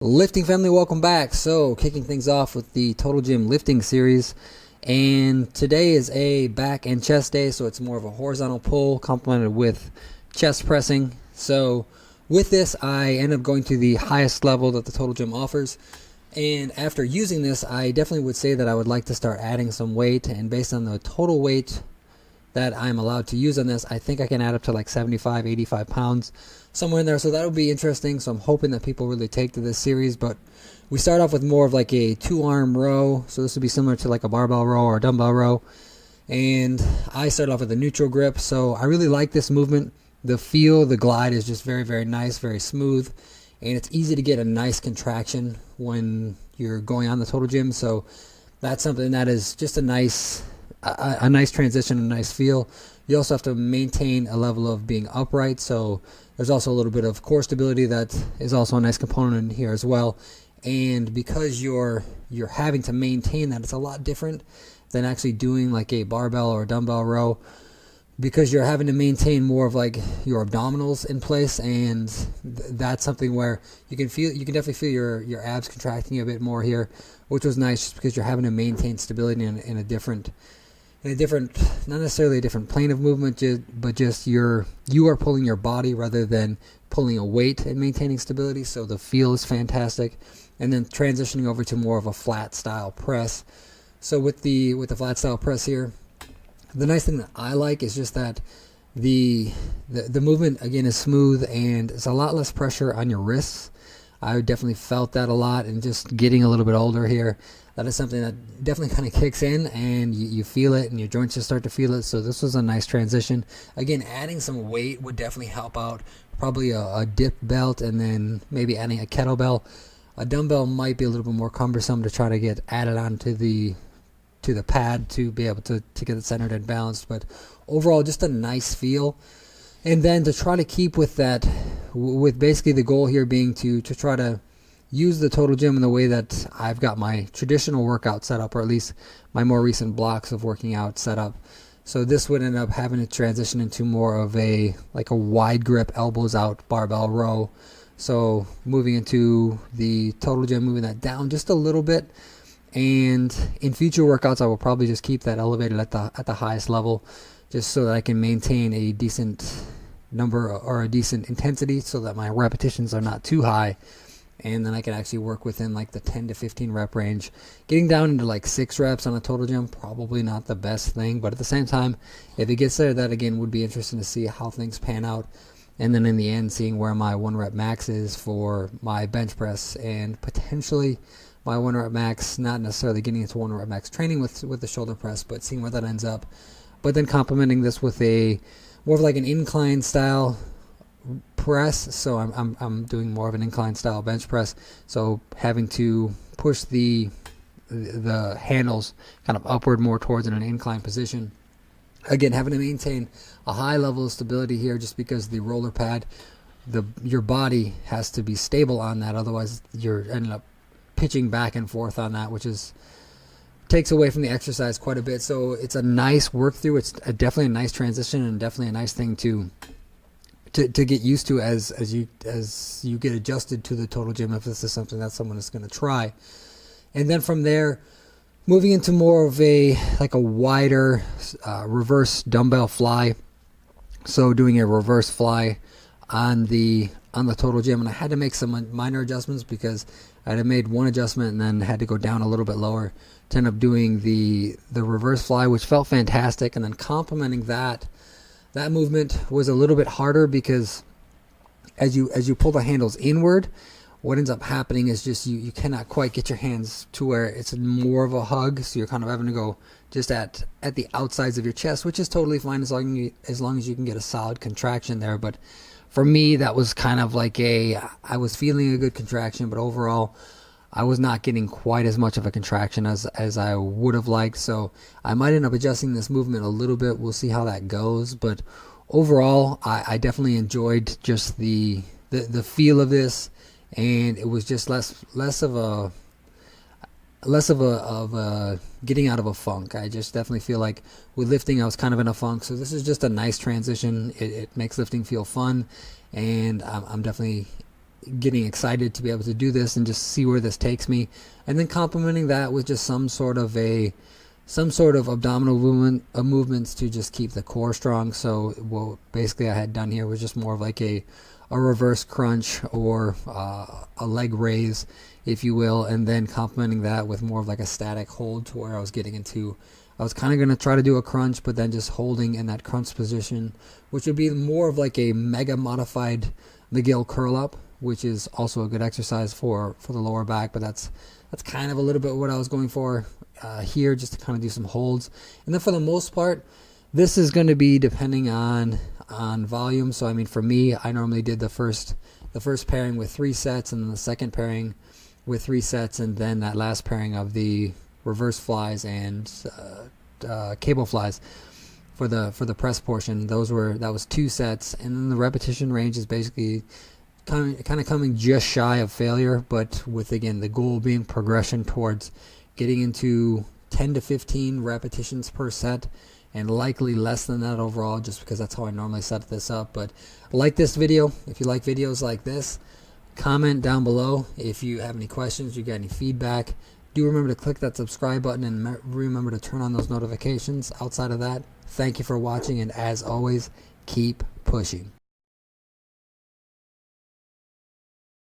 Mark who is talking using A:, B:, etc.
A: Lifting family, welcome back. So kicking things off with the Total Gym lifting series, and today is a back and chest day, so it's more of a horizontal pull complemented with chest pressing. So with this, I end up going to the highest level that the Total Gym offers, and after using this, I definitely would say that I would like to start adding some weight. And based on the total weight that I'm allowed to use on this, I think I can add up to like 75, 85 pounds, somewhere in there. So that'll be interesting. So I'm hoping that people really take to this series. But we start off with more of like a 2-arm row. So this would be similar to like a barbell row or a dumbbell row. And I start off with a neutral grip. So I really like this movement. The feel, the glide is just very, very nice, very smooth. And it's easy to get a nice contraction when you're going on the Total Gym. So that's something that is just a nice transition, a nice feel. You also have to maintain a level of being upright, so there's also a little bit of core stability that is also a nice component in here as well. And because you're having to maintain that, it's a lot different than actually doing like a barbell or a dumbbell row, because you're having to maintain more of like your abdominals in place, and that's something where you can definitely feel your abs contracting a bit more here, which was nice just because you're having to maintain stability in a different, not necessarily a different plane of movement, but just you are pulling your body rather than pulling a weight and maintaining stability. So the feel is fantastic. And then transitioning over to more of a flat style press. So with the flat style press here, the nice thing that I like is just that the movement again is smooth, and it's a lot less pressure on your wrists. I definitely felt that a lot, and just getting a little bit older here, that is something that definitely kind of kicks in, and you feel it, and your joints just start to feel it. So this was a nice transition. Again, adding some weight would definitely help out. Probably a dip belt, and then maybe adding a kettlebell. A dumbbell might be a little bit more cumbersome to try to get added onto the pad to be able to get it centered and balanced. But overall, just a nice feel. And then to try to keep with that, with basically the goal here being to try to use the Total Gym in the way that I've got my traditional workout set up, or at least my more recent blocks of working out set up. So this would end up having to transition into more of a wide grip, elbows out barbell row. So moving into the Total Gym, moving that down just a little bit. And in future workouts, I will probably just keep that elevated at the highest level, just so that I can maintain a decent number or a decent intensity, so that my repetitions are not too high, and then I can actually work within like the 10 to 15 rep range. Getting down into like 6 reps on a Total Gym, probably not the best thing, but at the same time, if it gets there, that again would be interesting to see how things pan out. And then in the end, seeing where my 1 rep max is for my bench press, and potentially my 1 rep max, not necessarily getting into 1 rep max training with the shoulder press, but seeing where that ends up. But then complementing this with a more of like an incline style press. So I'm doing more of an incline style bench press. So having to push the handles kind of upward more towards in an incline position. Again, having to maintain a high level of stability here, just because the roller pad, your body has to be stable on that. Otherwise, you're ending up pitching back and forth on that, which takes away from the exercise quite a bit. So it's a nice work through. It's definitely a nice transition, and definitely a nice thing to get used to as you get adjusted to the Total Gym, if this is something that someone is going to try. And then from there, moving into more of a wider reverse dumbbell fly. So doing a reverse fly on the Total Gym, and I had to make some minor adjustments because I had made one adjustment and then had to go down a little bit lower to end up doing the reverse fly, which felt fantastic. And then complementing that movement was a little bit harder, because as you pull the handles inward, what ends up happening is just you cannot quite get your hands to where it's more of a hug. So you're kind of having to go just at the outsides of your chest, which is totally fine as long as you can get a solid contraction there. But for me, that was kind of like I was feeling a good contraction, but overall, I was not getting quite as much of a contraction as I would have liked. So I might end up adjusting this movement a little bit. We'll see how that goes. But overall, I definitely enjoyed just the feel of this, and it was just less of a getting out of a funk. I just definitely feel like with lifting, I was kind of in a funk. So this is just a nice transition. It makes lifting feel fun, and I'm definitely getting excited to be able to do this and just see where this takes me, and then complementing that with just some sort of abdominal movements to just keep the core strong. So what basically I had done here was just more of like a reverse crunch or a leg raise, if you will, and then complementing that with more of like a static hold to where I was getting into. I was kind of going to try to do a crunch, but then just holding in that crunch position, which would be more of like a mega modified McGill curl up, which is also a good exercise for the lower back. But that's kind of a little bit what I was going for here, just to kind of do some holds. And then for the most part, this is going to be depending on volume. So I mean, for me, I normally did the first pairing with 3 sets, and then the second pairing with 3 sets, and then that last pairing of the reverse flies and cable flies for the press portion. That was 2 sets, and then the repetition range is basically kind of coming just shy of failure, but with, again, the goal being progression towards getting into 10 to 15 repetitions per set, and likely less than that overall, just because that's how I normally set this up. But like this video, if you like videos like this, comment down below if you have any questions, you got any feedback. Do remember to click that subscribe button, and remember to turn on those notifications. Outside of that, thank you for watching, and as always, keep pushing.